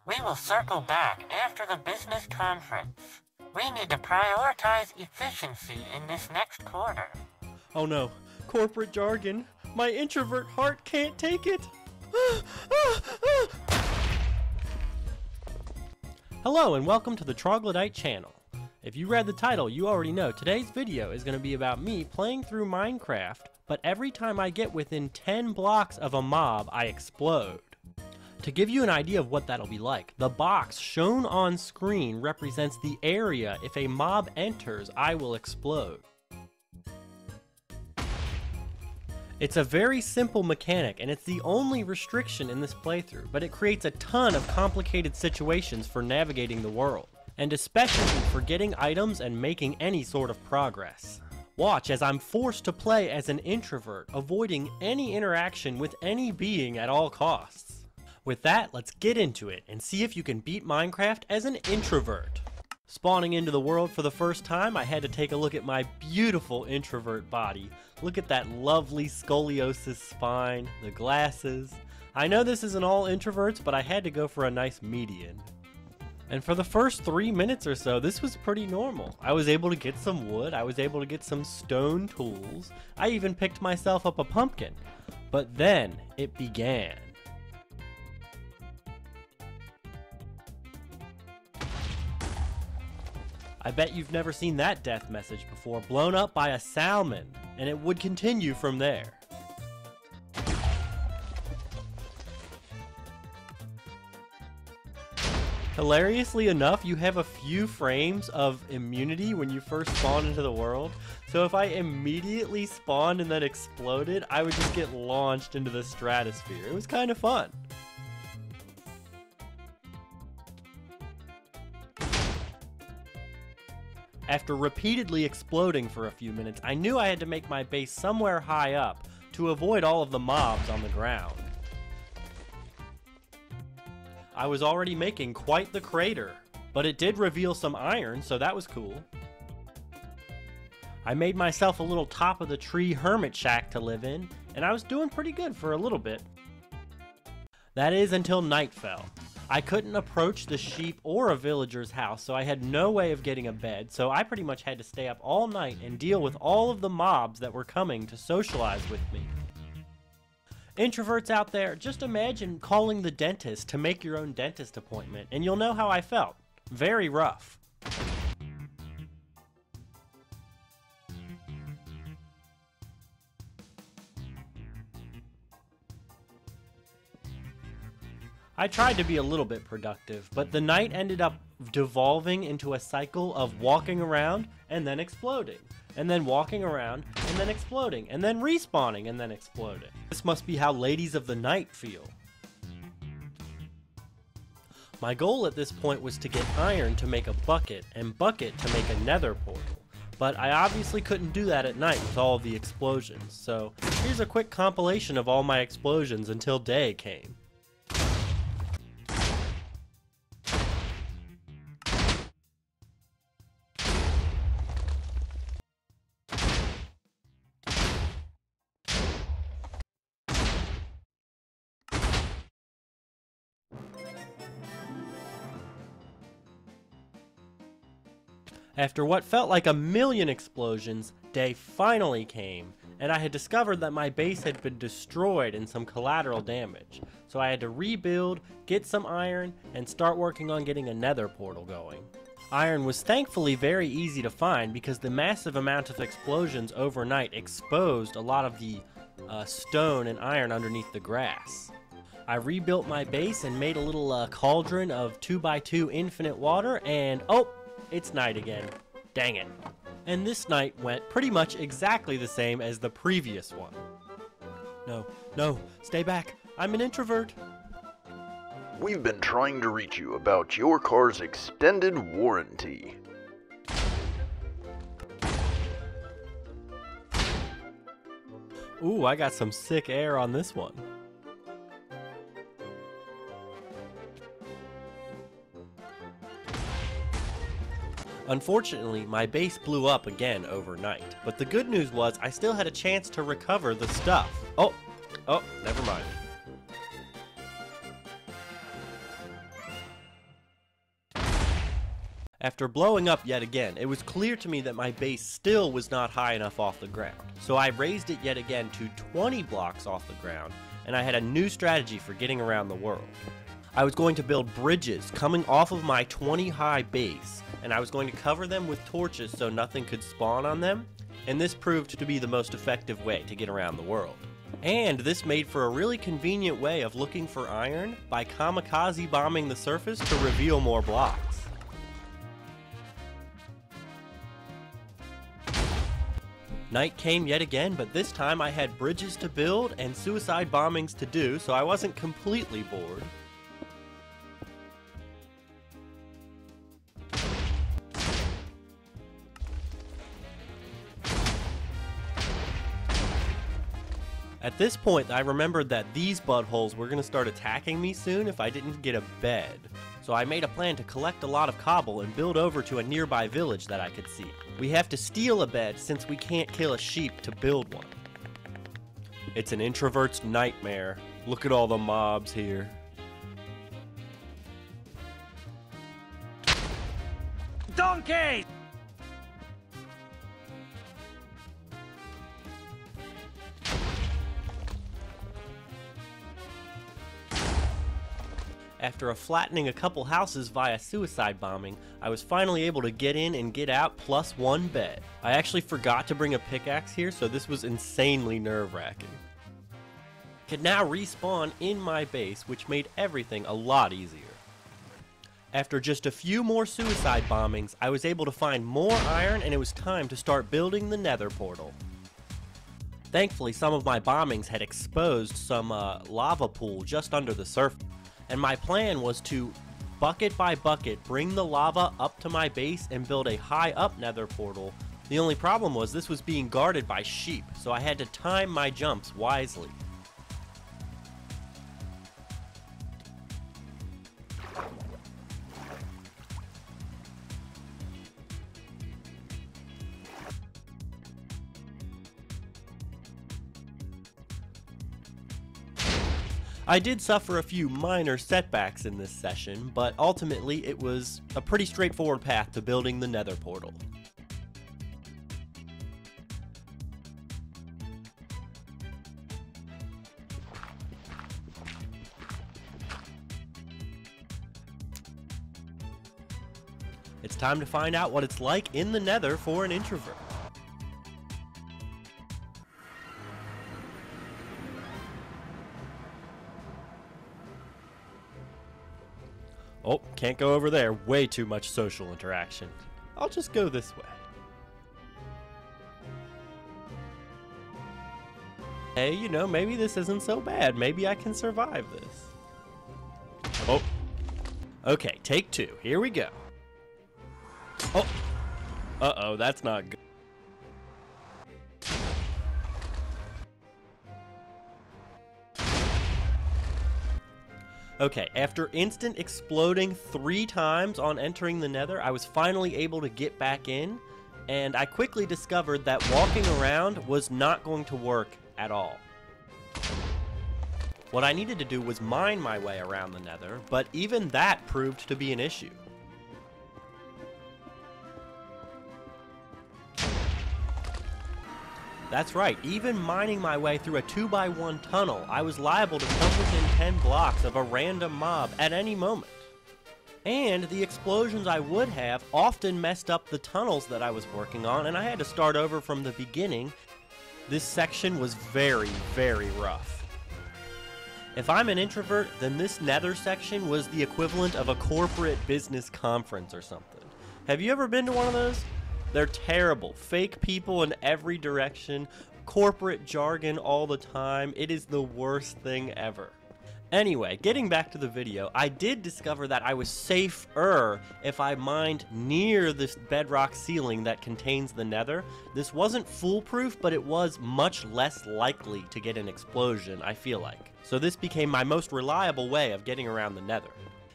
We will circle back after the business conference. We need to prioritize efficiency in this next quarter. Oh no, corporate jargon. My introvert heart can't take it. Hello and welcome to the Troglodyte channel. If you read the title, you already know today's video is going to be about me playing through Minecraft, but every time I get within 10 blocks of a mob, I explode. To give you an idea of what that'll be like, the box shown on screen represents the area if a mob enters, I will explode. It's a very simple mechanic and it's the only restriction in this playthrough, but it creates a ton of complicated situations for navigating the world, and especially for getting items and making any sort of progress. Watch as I'm forced to play as an introvert, avoiding any interaction with any being at all costs. With that, let's get into it and see if you can beat Minecraft as an introvert. Spawning into the world for the first time, I had to take a look at my beautiful introvert body. Look at that lovely scoliosis spine, the glasses. I know this isn't all introverts, but I had to go for a nice median. And for the first 3 minutes or so, this was pretty normal. I was able to get some wood, I was able to get some stone tools, I even picked myself up a pumpkin. But then, it began. I bet you've never seen that death message before, blown up by a salmon, and it would continue from there. Hilariously enough, you have a few frames of immunity when you first spawn into the world, so if I immediately spawned and then exploded, I would just get launched into the stratosphere. It was kind of fun. After repeatedly exploding for a few minutes, I knew I had to make my base somewhere high up to avoid all of the mobs on the ground. I was already making quite the crater, but it did reveal some iron, so that was cool. I made myself a little top of the tree hermit shack to live in, and I was doing pretty good for a little bit. That is until night fell. I couldn't approach the sheep or a villager's house, so I had no way of getting a bed, so I pretty much had to stay up all night and deal with all of the mobs that were coming to socialize with me. Introverts out there, just imagine calling the dentist to make your own dentist appointment, and you'll know how I felt. Very rough. I tried to be a little bit productive, but the night ended up devolving into a cycle of walking around and then exploding, and then walking around and then exploding, and then respawning and then exploding. This must be how ladies of the night feel. My goal at this point was to get iron to make a bucket, and bucket to make a nether portal. But I obviously couldn't do that at night with all the explosions, so here's a quick compilation of all my explosions until day came. After what felt like a million explosions, day finally came, and I had discovered that my base had been destroyed and some collateral damage. So I had to rebuild, get some iron, and start working on getting a nether portal going. Iron was thankfully very easy to find because the massive amount of explosions overnight exposed a lot of the stone and iron underneath the grass. I rebuilt my base and made a little cauldron of 2x2 infinite water, and oh! It's night again. Dang it. And this night went pretty much exactly the same as the previous one. No, stay back. I'm an introvert. We've been trying to reach you about your car's extended warranty. Ooh, I got some sick air on this one. Unfortunately, my base blew up again overnight, but the good news was I still had a chance to recover the stuff. Oh, never mind. After blowing up yet again, it was clear to me that my base still was not high enough off the ground. So I raised it yet again to 20 blocks off the ground, and I had a new strategy for getting around the world. I was going to build bridges coming off of my 20 high base, and I was going to cover them with torches so nothing could spawn on them, and this proved to be the most effective way to get around the world. And this made for a really convenient way of looking for iron by kamikaze bombing the surface to reveal more blocks. Night came yet again, but this time I had bridges to build and suicide bombings to do, so I wasn't completely bored. At this point, I remembered that these buttholes were going to start attacking me soon if I didn't get a bed. So I made a plan to collect a lot of cobble and build over to a nearby village that I could see. We have to steal a bed since we can't kill a sheep to build one. It's an introvert's nightmare. Look at all the mobs here. Donkey! After flattening a couple houses via suicide bombing, I was finally able to get in and get out plus one bed. I actually forgot to bring a pickaxe here, so this was insanely nerve-wracking. I could now respawn in my base, which made everything a lot easier. After just a few more suicide bombings, I was able to find more iron and it was time to start building the Nether portal. Thankfully, some of my bombings had exposed some lava pool just under the surface. And my plan was to, bucket by bucket, bring the lava up to my base and build a high up nether portal. The only problem was this was being guarded by sheep, so I had to time my jumps wisely. I did suffer a few minor setbacks in this session, but ultimately it was a pretty straightforward path to building the Nether portal. It's time to find out what it's like in the Nether for an introvert. Oh, can't go over there. Way too much social interaction. I'll just go this way. Hey, you know, maybe this isn't so bad. Maybe I can survive this. Oh. Okay, take two. Here we go. Oh. Uh-oh, that's not good. Okay, after instant exploding 3 times on entering the Nether, I was finally able to get back in, and I quickly discovered that walking around was not going to work at all. What I needed to do was mine my way around the Nether, but even that proved to be an issue. That's right, even mining my way through a 2x1 tunnel, I was liable to come within 10 blocks of a random mob at any moment. And the explosions I would have often messed up the tunnels that I was working on, and I had to start over from the beginning. This section was very, very rough. If I'm an introvert, then this Nether section was the equivalent of a corporate business conference or something. Have you ever been to one of those? They're terrible. Fake people in every direction, corporate jargon all the time. It is the worst thing ever. Anyway, getting back to the video, I did discover that I was safer if I mined near this bedrock ceiling that contains the Nether. This wasn't foolproof, but it was much less likely to get an explosion, I feel like. So this became my most reliable way of getting around the Nether.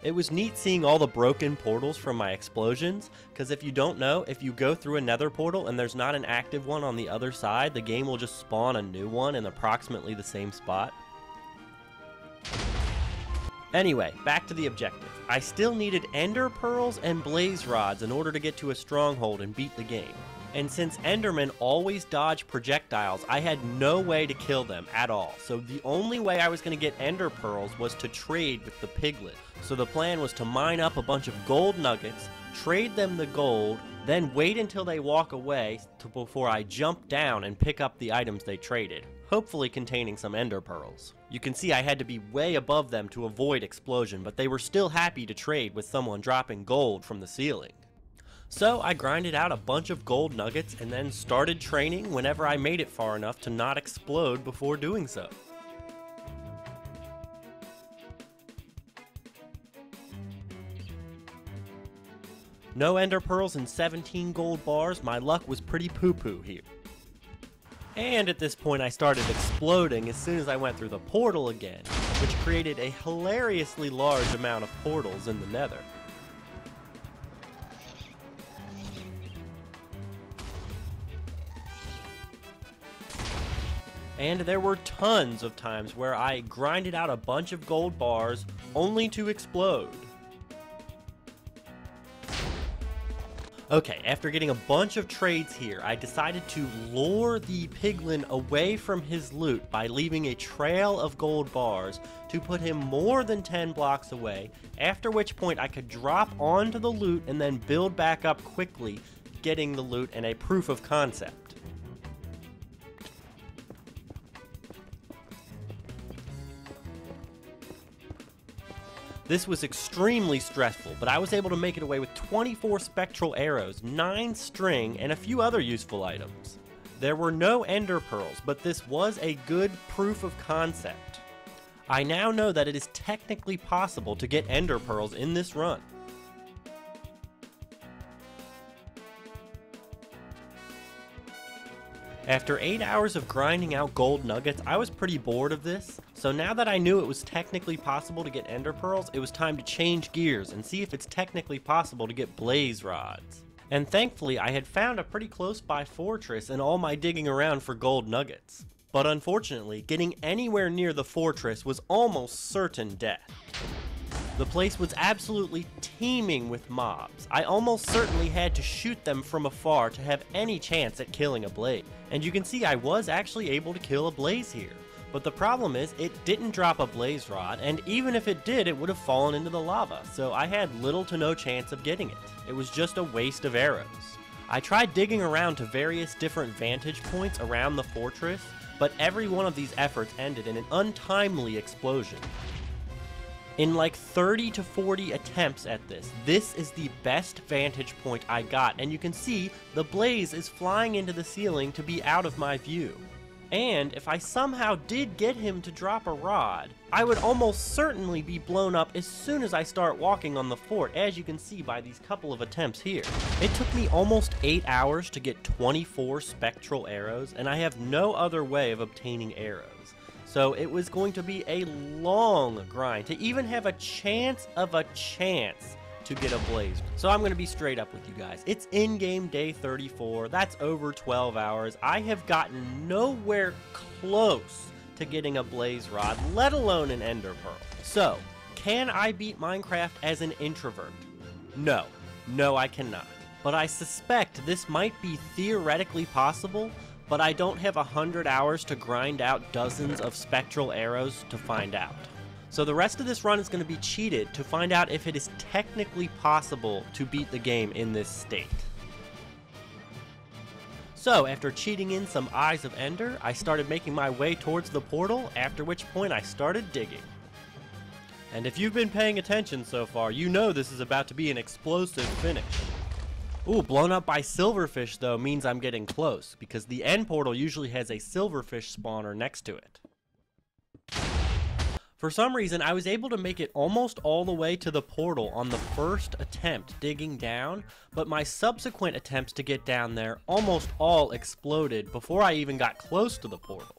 It was neat seeing all the broken portals from my explosions, because if you don't know, if you go through a Nether portal and there's not an active one on the other side, the game will just spawn a new one in approximately the same spot. Anyway, back to the objective. I still needed ender pearls and blaze rods in order to get to a stronghold and beat the game. And since Endermen always dodge projectiles, I had no way to kill them at all. So the only way I was going to get ender pearls was to trade with the piglet. So the plan was to mine up a bunch of gold nuggets, trade them the gold, then wait until they walk away before I jump down and pick up the items they traded, hopefully containing some ender pearls. You can see I had to be way above them to avoid explosion, but they were still happy to trade with someone dropping gold from the ceiling. So I grinded out a bunch of gold nuggets and then started training whenever I made it far enough to not explode before doing so. No ender pearls and 17 gold bars, my luck was pretty poo-poo here. And at this point I started exploding as soon as I went through the portal again, which created a hilariously large amount of portals in the Nether. And there were tons of times where I grinded out a bunch of gold bars only to explode. Okay, after getting a bunch of trades here, I decided to lure the piglin away from his loot by leaving a trail of gold bars to put him more than 10 blocks away, after which point I could drop onto the loot and then build back up quickly, getting the loot and a proof of concept. This was extremely stressful, but I was able to make it away with 24 spectral arrows, 9 string, and a few other useful items. There were no ender pearls, but this was a good proof of concept. I now know that it is technically possible to get ender pearls in this run. After 8 hours of grinding out gold nuggets, I was pretty bored of this, so now that I knew it was technically possible to get ender pearls, it was time to change gears and see if it's technically possible to get blaze rods. And thankfully, I had found a pretty close by fortress in all my digging around for gold nuggets. But unfortunately, getting anywhere near the fortress was almost certain death. The place was absolutely teeming with mobs. I almost certainly had to shoot them from afar to have any chance at killing a blaze. And you can see I was actually able to kill a blaze here. But the problem is, it didn't drop a blaze rod, and even if it did, it would have fallen into the lava, so I had little to no chance of getting it. It was just a waste of arrows. I tried digging around to various different vantage points around the fortress, but every one of these efforts ended in an untimely explosion. In like 30 to 40 attempts at this is the best vantage point I got, and you can see the blaze is flying into the ceiling to be out of my view. And if I somehow did get him to drop a rod, I would almost certainly be blown up as soon as I start walking on the fort, as you can see by these couple of attempts here. It took me almost 8 hours to get 24 spectral arrows, and I have no other way of obtaining arrows. So it was going to be a long grind to even have a chance to get a blaze. So I'm going to be straight up with you guys. It's in-game day 34. That's over 12 hours. I have gotten nowhere close to getting a blaze rod, let alone an ender pearl. So, can I beat Minecraft as an introvert? No. No, I cannot. But I suspect this might be theoretically possible, but I don't have 100 hours to grind out dozens of spectral arrows to find out. So the rest of this run is going to be cheated to find out if it is technically possible to beat the game in this state. So after cheating in some Eyes of Ender, I started making my way towards the portal, after which point I started digging. And if you've been paying attention so far, you know this is about to be an explosive finish. Ooh, blown up by silverfish though means I'm getting close, because the end portal usually has a silverfish spawner next to it. For some reason, I was able to make it almost all the way to the portal on the first attempt digging down, but my subsequent attempts to get down there almost all exploded before I even got close to the portal.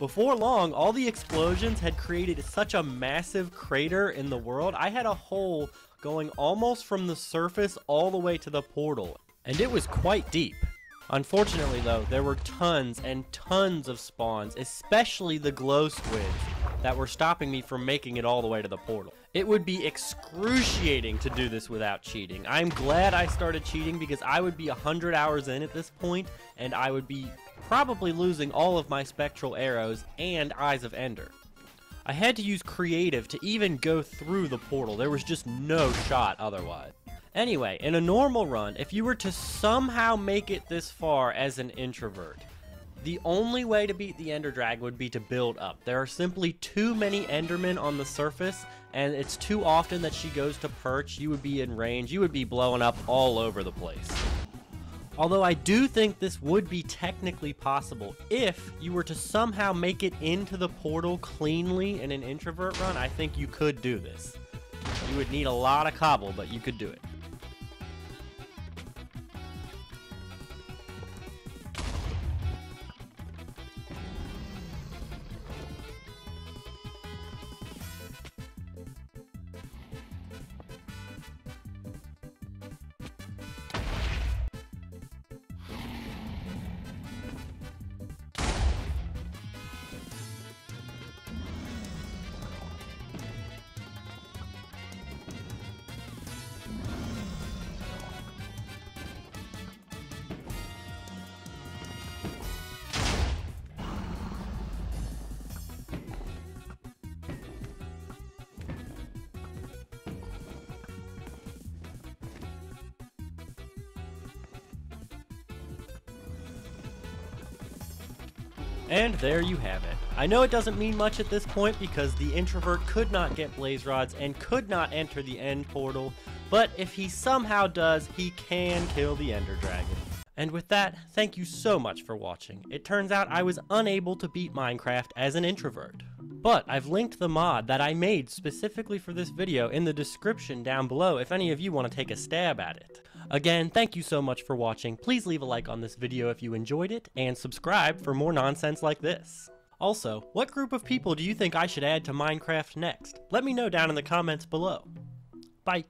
Before long, all the explosions had created such a massive crater in the world. I had a hole going almost from the surface all the way to the portal, and it was quite deep. Unfortunately though, there were tons and tons of spawns, especially the glow squids, that were stopping me from making it all the way to the portal. It would be excruciating to do this without cheating. I'm glad I started cheating because I would be 100 hours in at this point, and I would be probably losing all of my spectral arrows and Eyes of Ender. I had to use creative to even go through the portal. There was just no shot otherwise. Anyway, in a normal run, if you were to somehow make it this far as an introvert, the only way to beat the Ender Dragon would be to build up. There are simply too many Endermen on the surface, and it's too often that she goes to perch. You would be in range. You would be blowing up all over the place. Although I do think this would be technically possible if you were to somehow make it into the portal cleanly in an introvert run. I think you could do this. You would need a lot of cobble, but you could do it. And there you have it. I know it doesn't mean much at this point because the introvert could not get blaze rods and could not enter the end portal, but if he somehow does, he can kill the Ender Dragon. And with that, thank you so much for watching. It turns out I was unable to beat Minecraft as an introvert. But I've linked the mod that I made specifically for this video in the description down below if any of you want to take a stab at it. Again, thank you so much for watching. Please leave a like on this video if you enjoyed it, and subscribe for more nonsense like this. Also, what group of people do you think I should add to Minecraft next? Let me know down in the comments below. Bye.